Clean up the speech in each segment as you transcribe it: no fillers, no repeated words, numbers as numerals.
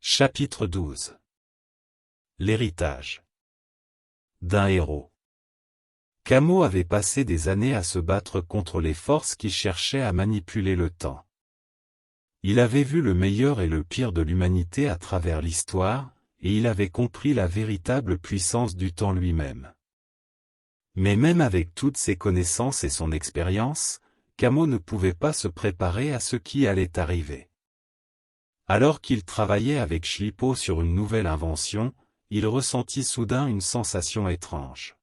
Chapitre 12. L'héritage d'un héros. Kamo avait passé des années à se battre contre les forces qui cherchaient à manipuler le temps. Il avait vu le meilleur et le pire de l'humanité à travers l'histoire, et il avait compris la véritable puissance du temps lui-même. Mais même avec toutes ses connaissances et son expérience, Kamo ne pouvait pas se préparer à ce qui allait arriver. Alors qu'il travaillait avec Schlippo sur une nouvelle invention, il ressentit soudain une sensation étrange.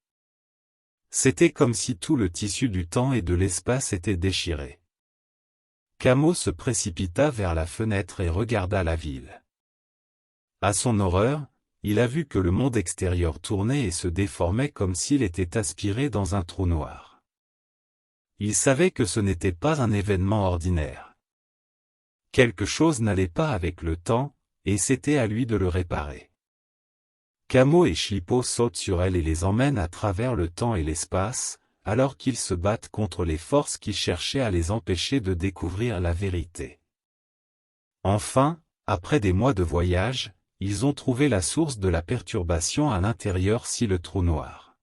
C'était comme si tout le tissu du temps et de l'espace était déchiré. Kamo se précipita vers la fenêtre et regarda la ville. À son horreur, il a vu que le monde extérieur tournait et se déformait comme s'il était aspiré dans un trou noir. Il savait que ce n'était pas un événement ordinaire. Quelque chose n'allait pas avec le temps, et c'était à lui de le réparer. Kamo et Schlippo sautent sur elle et les emmènent à travers le temps et l'espace, alors qu'ils se battent contre les forces qui cherchaient à les empêcher de découvrir la vérité. Enfin, après des mois de voyage, ils ont trouvé la source de la perturbation à l'intérieur si le trou noir.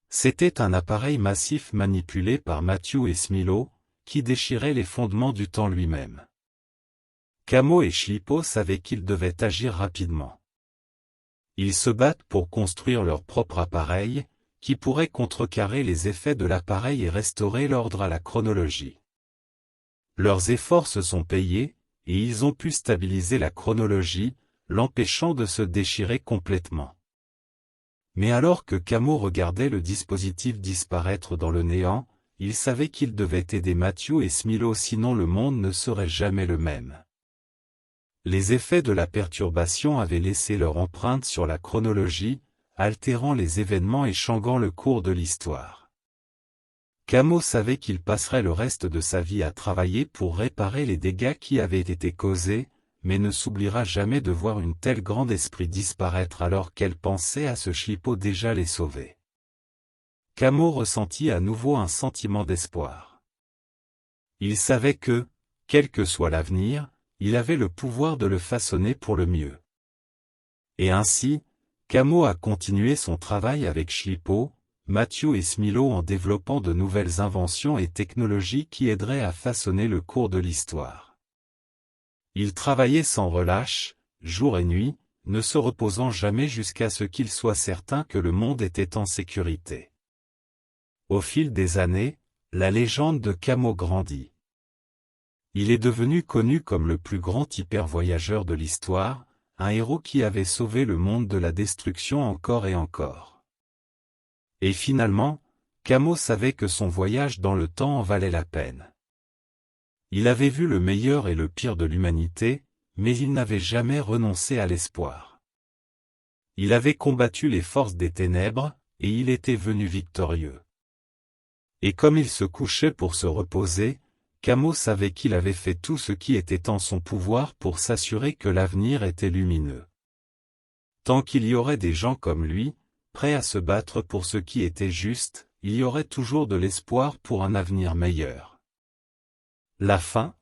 C'était un appareil massif manipulé par Matthew et Smilo, qui déchirait les fondements du temps lui-même. Kamo et Schlippo savaient qu'ils devaient agir rapidement. Ils se battent pour construire leur propre appareil, qui pourrait contrecarrer les effets de l'appareil et restaurer l'ordre à la chronologie. Leurs efforts se sont payés, et ils ont pu stabiliser la chronologie, l'empêchant de se déchirer complètement. Mais alors que Kamo regardait le dispositif disparaître dans le néant, il savait qu'il devait aider Matthew et Smilo sinon le monde ne serait jamais le même. Les effets de la perturbation avaient laissé leur empreinte sur la chronologie, altérant les événements et changeant le cours de l'histoire. Kamo savait qu'il passerait le reste de sa vie à travailler pour réparer les dégâts qui avaient été causés, mais ne s'oubliera jamais de voir une telle grande esprit disparaître alors qu'elle pensait à ce Schlippo déjà les sauver. Kamo ressentit à nouveau un sentiment d'espoir. Il savait que, quel que soit l'avenir, il avait le pouvoir de le façonner pour le mieux. Et ainsi, Kamo a continué son travail avec Schlippo, Matthew et Smilo en développant de nouvelles inventions et technologies qui aideraient à façonner le cours de l'histoire. Il travaillait sans relâche, jour et nuit, ne se reposant jamais jusqu'à ce qu'il soit certain que le monde était en sécurité. Au fil des années, la légende de Kamo grandit. Il est devenu connu comme le plus grand hypervoyageur de l'histoire, un héros qui avait sauvé le monde de la destruction encore et encore. Et finalement, Kamo savait que son voyage dans le temps en valait la peine. Il avait vu le meilleur et le pire de l'humanité, mais il n'avait jamais renoncé à l'espoir. Il avait combattu les forces des ténèbres, et il était venu victorieux. Et comme il se couchait pour se reposer, Kamo savait qu'il avait fait tout ce qui était en son pouvoir pour s'assurer que l'avenir était lumineux. Tant qu'il y aurait des gens comme lui, prêts à se battre pour ce qui était juste, il y aurait toujours de l'espoir pour un avenir meilleur. La fin,